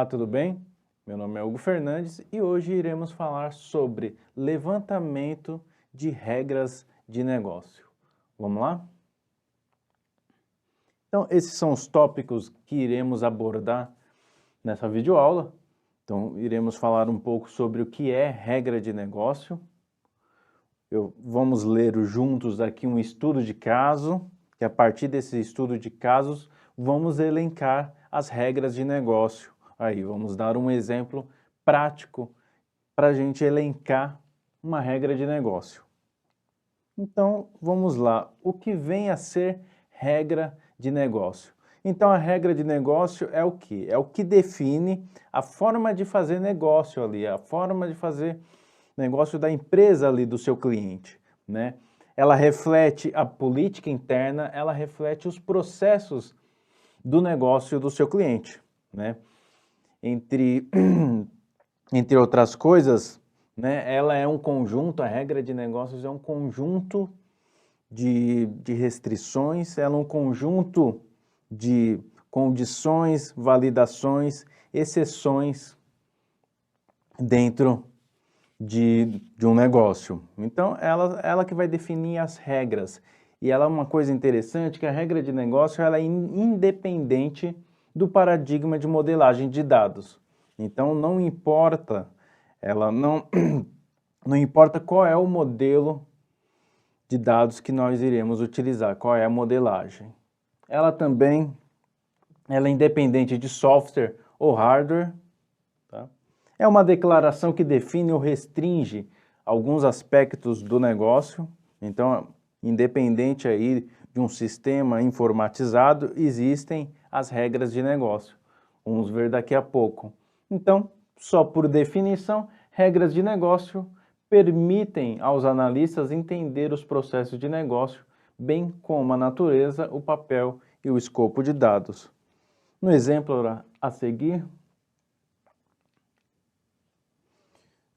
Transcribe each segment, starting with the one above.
Olá, tudo bem? Meu nome é Hugo Fernandes e hoje iremos falar sobre levantamento de regras de negócio. Vamos lá? Então, esses são os tópicos que iremos abordar nessa videoaula. Então, iremos falar um pouco sobre o que é regra de negócio. Vamos ler juntos aqui um estudo de caso, que a partir desse estudo de casos, vamos elencar as regras de negócio. Aí, vamos dar um exemplo prático para a gente elencar uma regra de negócio. Então, vamos lá. O que vem a ser regra de negócio? Então, a regra de negócio é o quê? É o que define a forma de fazer negócio ali, a forma de fazer negócio da empresa ali, do seu cliente, né? Ela reflete a política interna, ela reflete os processos do negócio do seu cliente, né? Entre outras coisas, né, ela é um conjunto, a regra de negócios é um conjunto de restrições, ela é um conjunto de condições, validações, exceções dentro de um negócio. Então, ela que vai definir as regras. E ela é uma coisa interessante, que a regra de negócio ela é independente do paradigma de modelagem de dados. Então, não importa, não importa qual é o modelo de dados que nós iremos utilizar, qual é a modelagem. Ela também é independente de software ou hardware. Tá? É uma declaração que define ou restringe alguns aspectos do negócio. Então, independente aí de um sistema informatizado, existem as regras de negócio. Vamos ver daqui a pouco. Então, só por definição, regras de negócio permitem aos analistas entender os processos de negócio, bem como a natureza, o papel e o escopo de dados. No exemplo a seguir,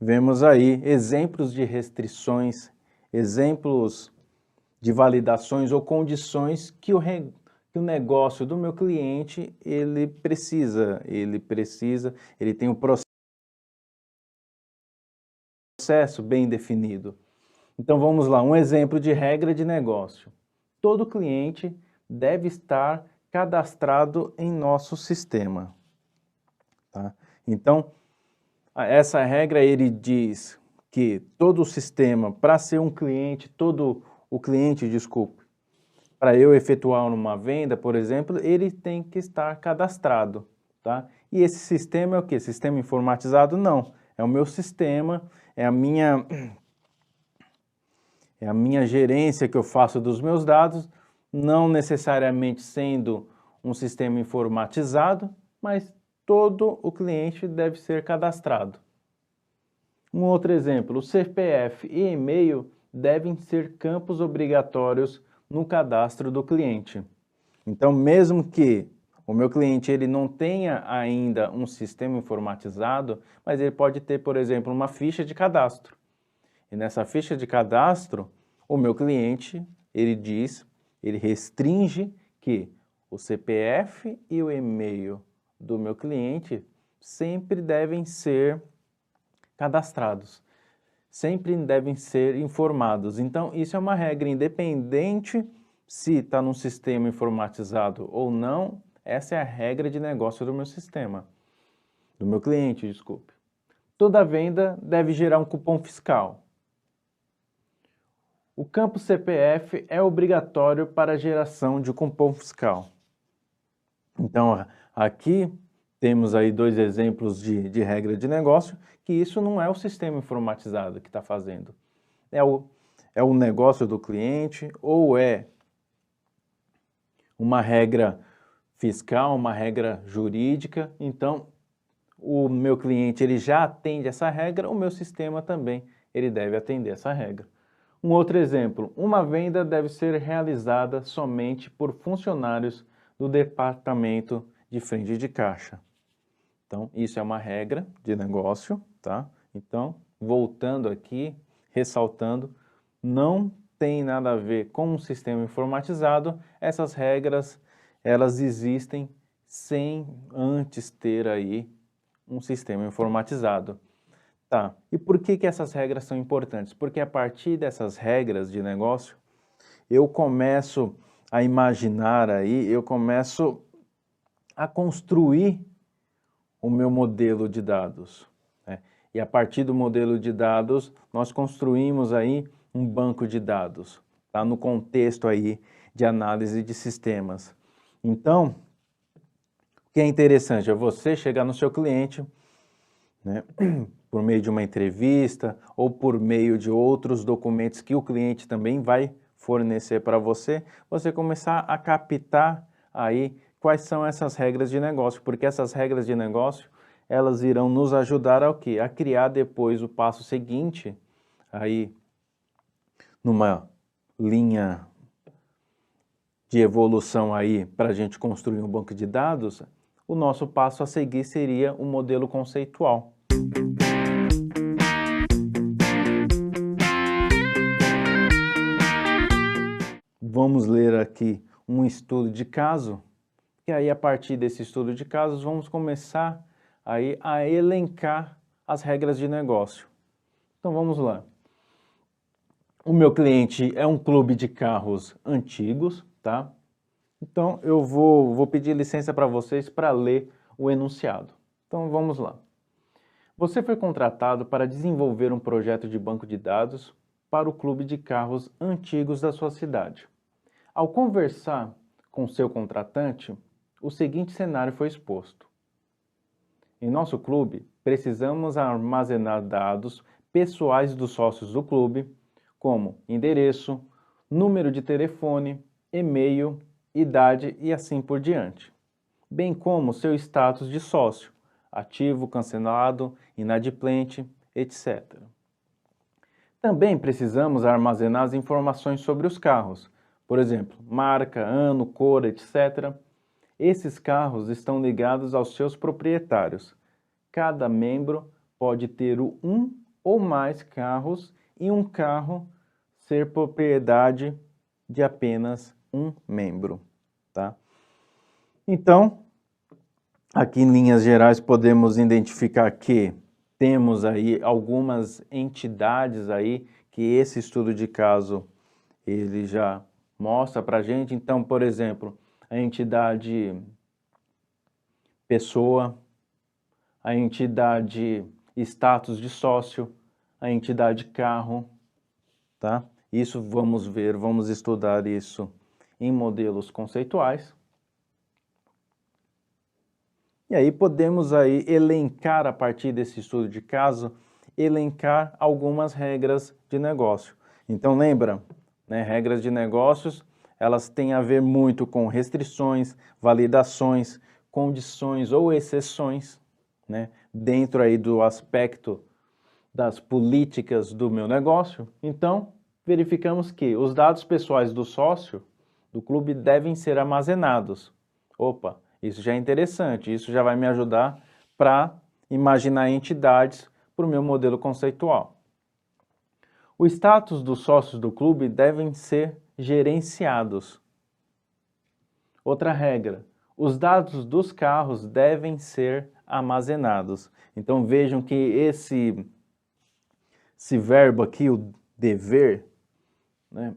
vemos aí exemplos de restrições, exemplos de validações ou condições que o negócio do meu cliente ele tem um processo bem definido. Então vamos lá, um exemplo de regra de negócio. Todo cliente deve estar cadastrado em nosso sistema. Tá? Então, essa regra ele diz que todo o sistema, para ser um cliente, para eu efetuar uma venda, por exemplo, ele tem que estar cadastrado, tá? E esse sistema é o quê? Sistema informatizado? Não. É o meu sistema, é a minha gerência que eu faço dos meus dados, não necessariamente sendo um sistema informatizado, mas todo o cliente deve ser cadastrado. Um outro exemplo, o CPF e e-mail devem ser campos obrigatórios no cadastro do cliente. Então, mesmo que o meu cliente ele não tenha ainda um sistema informatizado, mas ele pode ter, por exemplo, uma ficha de cadastro. E nessa ficha de cadastro, o meu cliente, ele restringe que o CPF e o e-mail do meu cliente sempre devem ser cadastrados, sempre devem ser informados. Então, isso é uma regra independente se está num sistema informatizado ou não, essa é a regra de negócio do meu sistema, do meu cliente, desculpe. Toda venda deve gerar um cupom fiscal. O campo CPF é obrigatório para a geração de cupom fiscal. Então, aqui temos aí dois exemplos de regra de negócio, que isso não é o sistema informatizado que está fazendo. É o negócio do cliente ou é uma regra fiscal, uma regra jurídica. Então, o meu cliente ele já atende essa regra, o meu sistema também ele deve atender essa regra. Um outro exemplo, uma venda deve ser realizada somente por funcionários do departamento de frente de caixa. Então, isso é uma regra de negócio, tá? Então, voltando aqui, ressaltando, não tem nada a ver com um sistema informatizado, essas regras, elas existem sem antes ter aí um sistema informatizado. Tá, e por que que essas regras são importantes? Porque a partir dessas regras de negócio, eu começo a imaginar aí, eu começo a construir o meu modelo de dados, né? E a partir do modelo de dados, nós construímos aí um banco de dados, tá? No contexto aí de análise de sistemas. Então, o que é interessante é você chegar no seu cliente, né, por meio de uma entrevista ou por meio de outros documentos que o cliente também vai fornecer para você, você começar a captar aí quais são essas regras de negócio, porque essas regras de negócio, elas irão nos ajudar ao quê? A criar depois o passo seguinte, aí numa linha de evolução aí para a gente construir um banco de dados, o nosso passo a seguir seria o modelo conceitual. Vamos ler aqui um estudo de caso, e aí a partir desse estudo de casos vamos começar aí a elencar as regras de negócio. Então vamos lá. O meu cliente é um clube de carros antigos, tá? Então eu vou pedir licença para vocês para ler o enunciado. Então vamos lá. Você foi contratado para desenvolver um projeto de banco de dados para o clube de carros antigos da sua cidade. Ao conversar com seu contratante, o seguinte cenário foi exposto. Em nosso clube, precisamos armazenar dados pessoais dos sócios do clube, como endereço, número de telefone, e-mail, idade e assim por diante, bem como seu status de sócio, ativo, cancelado, inadimplente, etc. Também precisamos armazenar as informações sobre os carros, por exemplo, marca, ano, cor, etc. Esses carros estão ligados aos seus proprietários. Cada membro pode ter um ou mais carros e um carro ser propriedade de apenas um membro, tá? Então, aqui em linhas gerais podemos identificar que temos aí algumas entidades aí que esse estudo de caso ele já mostra para a gente. Então, por exemplo, a entidade pessoa, a entidade status de sócio, a entidade carro, tá? Isso vamos ver, vamos estudar isso em modelos conceituais. E aí podemos aí elencar a partir desse estudo de caso, elencar algumas regras de negócio. Então lembra, né, regras de negócios, elas têm a ver muito com restrições, validações, condições ou exceções, né, dentro aí do aspecto das políticas do meu negócio. Então, verificamos que os dados pessoais do sócio do clube devem ser armazenados. Opa, isso já é interessante, isso já vai me ajudar para imaginar entidades para o meu modelo conceitual. O status dos sócios do clube devem ser gerenciados. Outra regra, os dados dos carros devem ser armazenados. Então vejam que esse verbo aqui, o dever, né,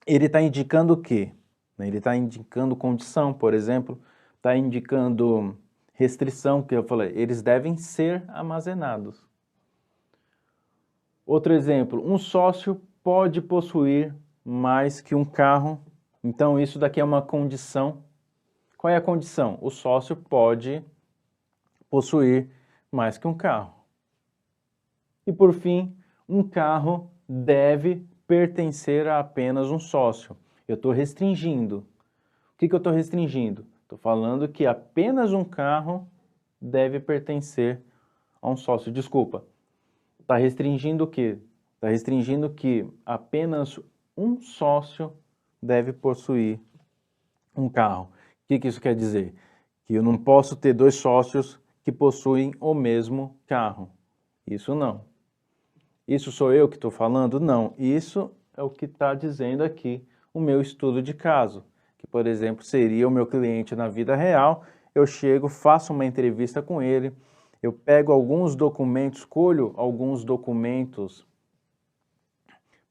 ele está indicando o quê? Ele está indicando condição, por exemplo, está indicando restrição, que eu falei, eles devem ser armazenados. Outro exemplo, um sócio pode possuir mais que um carro, então isso daqui é uma condição. Qual é a condição? O sócio pode possuir mais que um carro. E por fim, um carro deve pertencer a apenas um sócio. Eu estou restringindo. O que eu estou restringindo? Estou falando que apenas um carro deve pertencer a um sócio. Desculpa, está restringindo o quê? Está restringindo que apenas um sócio deve possuir um carro. O que isso quer dizer? Que eu não posso ter dois sócios que possuem o mesmo carro. Isso não. Isso sou eu que estou falando? Não. Isso é o que está dizendo aqui o meu estudo de caso, que, por exemplo, seria o meu cliente na vida real eu chego, faço uma entrevista com ele, eu pego alguns documentos, escolho alguns documentos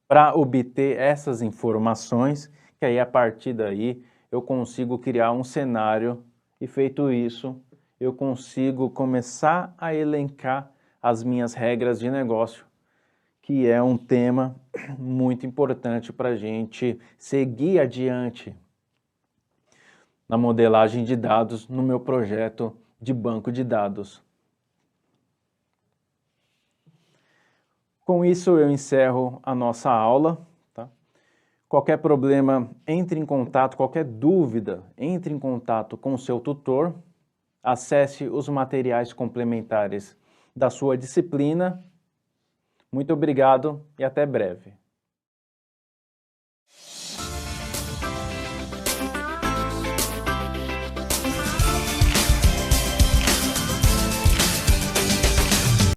para obter essas informações, que aí a partir daí eu consigo criar um cenário e feito isso, eu consigo começar a elencar as minhas regras de negócio, que é um tema muito importante para a gente seguir adiante na modelagem de dados no meu projeto de banco de dados. Com isso eu encerro a nossa aula. Tá? Qualquer problema, entre em contato, qualquer dúvida, entre em contato com o seu tutor, acesse os materiais complementares da sua disciplina. Muito obrigado e até breve.